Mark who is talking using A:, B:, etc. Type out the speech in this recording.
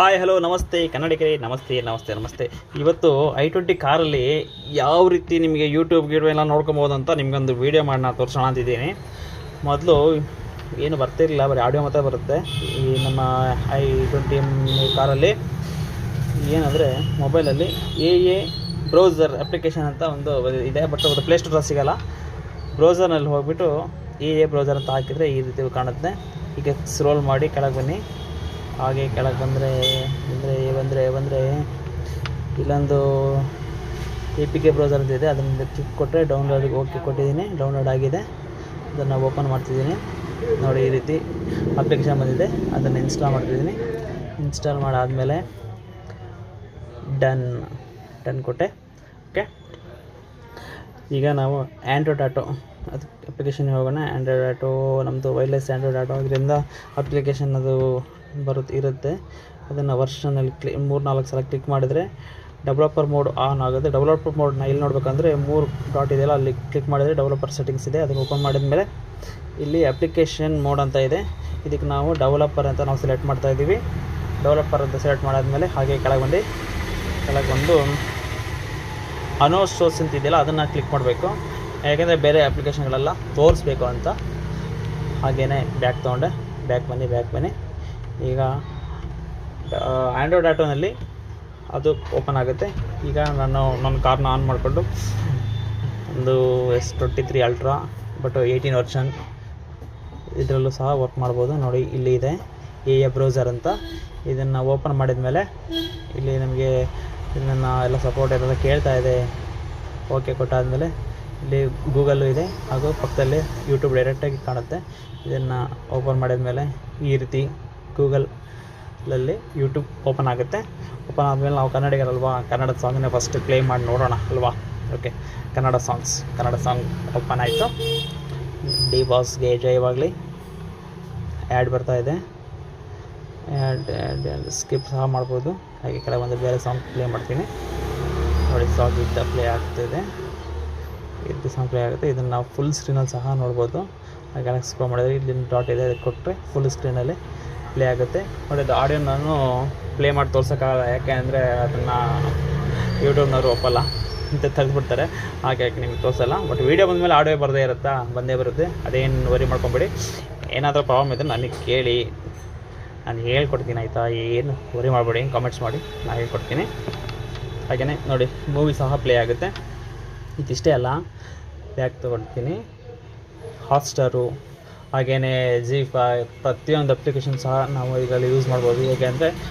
A: Hi hello ನಮಸ್ತೆ ಕನ್ನಡಿಗರೇ, ನಮಸ್ತೆ ನಮಸ್ತೆ ನಮಸ್ತೆ. ಇವತ್ತು i20 ಕಾರಲ್ಲಿ ಯಾವ ರೀತಿ ನಿಮಗೆ ಯೂಟ್ಯೂಬ್ ಎಲ್ಲ ನೋಡ್ಕೊಬೋದು ಅಂತ ನಿಮಗೊಂದು ವೀಡಿಯೋ ಮಾಡಿ ನಾನು ತೋರಿಸೋಣ ಅಂತಿದ್ದೀನಿ. ಮೊದಲು ಏನು ಬರ್ತಿರಲಿಲ್ಲ, ಬರೀ ಆಡಿಯೋ ಮಾತ್ರ ಬರುತ್ತೆ. ಈ ನಮ್ಮ i20 ಕಾರಲ್ಲಿ ಏನಂದರೆ ಮೊಬೈಲಲ್ಲಿ ಎ ಬ್ರೌಸರ್ ಅಪ್ಲಿಕೇಶನ್ ಅಂತ ಒಂದು ಇದೆ, ಬಟ್ ಅದು ಪ್ಲೇಸ್ಟೋರಲ್ಲಿ ಸಿಗೋಲ್ಲ. ಬ್ರೌಸರ್ನಲ್ಲಿ ಹೋಗ್ಬಿಟ್ಟು ಎ ಬ್ರೌಸರ್ ಅಂತ ಹಾಕಿದರೆ ಈ ರೀತಿ ಕಾಣುತ್ತೆ. ಈಗ ಸ್ಕ್ರೋಲ್ ಮಾಡಿ ಕೆಳಗೆ ಬನ್ನಿ. ಹಾಗೆ ಕೆಳಗೆ ಬಂದರೆ ಇಲ್ಲೊಂದು APK ಬ್ರೌಸರ್ ಅಂತ ಇದೆ, ಅದನ್ನು ಕ್ಲಿಕ್ ಕೊಟ್ಟರೆ ಡೌನ್ಲೋಡಿಗೆ ಓಕೆ ಕೊಟ್ಟಿದ್ದೀನಿ. ಡೌನ್ಲೋಡ್ ಆಗಿದೆ, ಅದನ್ನು ಓಪನ್ ಮಾಡ್ತಿದ್ದೀನಿ. ನೋಡಿ, ಈ ರೀತಿ ಅಪ್ಲಿಕೇಶನ್ ಬಂದಿದೆ, ಅದನ್ನು ಇನ್ಸ್ಟಾಲ್ ಮಾಡ್ತಿದ್ದೀನಿ. ಇನ್ಸ್ಟಾಲ್ ಮಾಡಾದಮೇಲೆ ಡನ್ ಕೊಟ್ಟೆ. ಓಕೆ, ಈಗ ನಾವು ಆ್ಯಂಡ್ರಾಯ್ಡ್ ಆಟೋ ಅದು ಅಪ್ಲಿಕೇಶನ್ಗೆ ಹೋಗೋಣ. ಆ್ಯಂಡ್ರಾಯ್ಡ್ ಆಟೋ ನಮ್ಮದು ವೈರ್ಲೆಸ್ ಆ್ಯಂಡ್ರಾಯ್ಡ್ ಆಟೋ, ಅದರಿಂದ ಅಪ್ಲಿಕೇಶನ್ ಅದು ಇರುತ್ತೆ. ಅದನ್ನು ವರ್ಷನಲ್ಲಿ 3-4 ಸಲ ಕ್ಲಿಕ್ ಮಾಡಿದರೆ ಡೆವಲಪರ್ ಮೋಡ್ ಆನ್ ಆಗುತ್ತೆ. ಡೆವಲಪರ್ ಮೋಡ್ನ ಇಲ್ಲಿ ನೋಡಬೇಕಂದ್ರೆ 3 ಡಾಟ್ ಇದೆಯಲ್ಲ, ಅಲ್ಲಿ ಕ್ಲಿಕ್ ಮಾಡಿದರೆ ಡೆವಲಪರ್ ಸೆಟ್ಟಿಂಗ್ಸ್ ಇದೆ. ಅದನ್ನು ಓಪನ್ ಮಾಡಿದ ಮೇಲೆ ಇಲ್ಲಿ ಅಪ್ಲಿಕೇಶನ್ ಮೋಡ್ ಅಂತ ಇದೆ. ಇದಕ್ಕೆ ನಾವು ಡೆವಲಪರ್ ಅಂತ ನಾವು ಸೆಲೆಕ್ಟ್ ಮಾಡ್ತಾಯಿದ್ದೀವಿ. ಡೆವಲಪರ್ ಅಂತ ಸೆಲೆಕ್ಟ್ ಮಾಡಾದಮೇಲೆ ಹಾಗೆ ಕೆಳಗೆ ಬಂದು ಅನೋ ಸೋರ್ಸ್ ಅಂತ ಇದೆಯಲ್ಲ, ಅದನ್ನು ಕ್ಲಿಕ್ ಮಾಡಬೇಕು. ಯಾಕೆಂದರೆ ಬೇರೆ ಅಪ್ಲಿಕೇಶನ್ಗಳೆಲ್ಲ ತೋರಿಸ್ಬೇಕು ಅಂತ. ಹಾಗೆಯೇ ಬ್ಯಾಕ್ ಬನ್ನಿ. ಈಗ ಆ್ಯಂಡ್ರಾಯ್ಡ್ ಆಟೋನಲ್ಲಿ ಅದು ಓಪನ್ ಆಗುತ್ತೆ. ಈಗ ನನ್ನ ಕಾರ್ನ ಆನ್ ಮಾಡಿಕೊಂಡು ಒಂದು S23 ಅಲ್ಟ್ರಾ ಬಟ್ 18 ವರ್ಷನ್ ಇದರಲ್ಲೂ ಸಹ ವರ್ಕ್ ಮಾಡ್ಬೋದು. ನೋಡಿ, ಇಲ್ಲಿ ಇದೆ ಎ ಬ್ರೌಸರ್ ಅಂತ. ಇದನ್ನು ಓಪನ್ ಮಾಡಿದ ಮೇಲೆ ಇಲ್ಲಿ ನಮಗೆ ಇದನ್ನು ಎಲ್ಲ ಸಪೋರ್ಟ್ ಎಲ್ಲ ಕೇಳ್ತಾ ಇದೆ. ಓಕೆ ಕೊಟ್ಟಾದಮೇಲೆ ಇಲ್ಲಿ ಗೂಗಲ್ಲು ಇದೆ, ಹಾಗೂ ಪಕ್ಕದಲ್ಲಿ ಯೂಟ್ಯೂಬ್ ಡೈರೆಕ್ಟಾಗಿ ಕಾಣುತ್ತೆ. ಇದನ್ನು ಓಪನ್ ಮಾಡಿದ ಮೇಲೆ ಈ ರೀತಿ ಗೂಗಲಲ್ಲಿ ಯೂಟ್ಯೂಬ್ ಓಪನ್ ಆಗುತ್ತೆ. ಓಪನ್ ಆದಮೇಲೆ ನಾವು ಕನ್ನಡಿಗರಲ್ವಾ, ಕನ್ನಡದ ಸಾಂಗನ್ನೇ ಫಸ್ಟ್ ಪ್ಲೇ ಮಾಡಿ ನೋಡೋಣ ಅಲ್ವಾ. ಓಕೆ, ಕನ್ನಡ ಸಾಂಗ್ ಓಪನ್ ಆಯಿತು. ಡಿ ಬಾಸ್ಗೆ ಜಯವಾಗಲಿ. ಆ್ಯಡ್ ಬರ್ತಾಯಿದೆ, ಆ್ಯಡ್ ಸ್ಕಿಪ್ ಸಹ ಮಾಡ್ಬೋದು. ಹಾಗೆ ಕೆಳಗೆ ಬಂದು ಬೇರೆ ಸಾಂಗ್ ಪ್ಲೇ ಮಾಡ್ತೀನಿ. ನೋಡಿ, ಸಾಂಗ್ ಇದ್ದ ಪ್ಲೇ ಆಗ್ತಿದೆ, ಸಾಂಗ್ ಪ್ಲೇ ಆಗುತ್ತೆ. ಇದನ್ನು ನಾವು ಫುಲ್ ಸ್ಕ್ರೀನಲ್ಲಿ ಸಹ ನೋಡ್ಬೋದು. ಹಾಗೆ ಸ್ಕ್ರೋಲ್ ಮಾಡಿದರೆ ಇಲ್ಲಿ ಡಾಟ್ ಇದೆ, ಅದಕ್ಕೆ ಕೊಟ್ಟರೆ ಫುಲ್ ಸ್ಕ್ರೀನಲ್ಲಿ ಪ್ಲೇ ಆಗುತ್ತೆ. ನೋಡಿ, ಅದು ಆಡಿಯೋ ನಾನು ಪ್ಲೇ ಮಾಡಿ ತೋರ್ಸೋಕ್ಕಾಗಲ್ಲ, ಯಾಕೆ ಅಂದರೆ ಅದನ್ನು ಯೂಟ್ಯೂಬ್ನವರು ಒಪ್ಪಲ್ಲ ಅಂತ ತೆಗೆದುಬಿಡ್ತಾರೆ. ಹಾಗೆ ನಿಮ್ಗೆ ತೋರಿಸಲ್ಲ. ಬಟ್ ವೀಡಿಯೋ ಬಂದಮೇಲೆ ಆಡಿಯೋ ಬಂದೇ ಬರುತ್ತೆ. ಅದೇನು ವರಿ ಮಾಡ್ಕೊಂಬೇಡಿ. ಏನಾದರೂ ಪ್ರಾಬ್ಲಮ್ ಇದ್ದರೆ ನನಗೆ ಕೇಳಿ, ನಾನು ಹೇಳ್ಕೊಡ್ತೀನಿ, ಆಯಿತಾ? ಏನು ವರಿ ಮಾಡಬೇಡಿ, ಕಾಮೆಂಟ್ಸ್ ಮಾಡಿ, ನಾನು ಹೇಳ್ಕೊಡ್ತೀನಿ. ಹಾಗೆಯೇ ನೋಡಿ, ಮೂವಿ ಸಹ ಪ್ಲೇ ಆಗುತ್ತೆ. ಇದಿಷ್ಟೇ ಅಲ್ಲ, ಬ್ಯಾಕ್ ತೊಗೊಳ್ತೀನಿ. ಹಾಟ್ಸ್ಟಾರು, ಹಾಗೆಯೇ Zee5 ಪ್ರತಿಯೊಂದು ಅಪ್ಲಿಕೇಶನ್ ಸಹ ನಾವು ಇದರಲ್ಲಿ ಯೂಸ್ ಮಾಡ್ಬೋದು. ಹೇಗೆ ಅಂದರೆ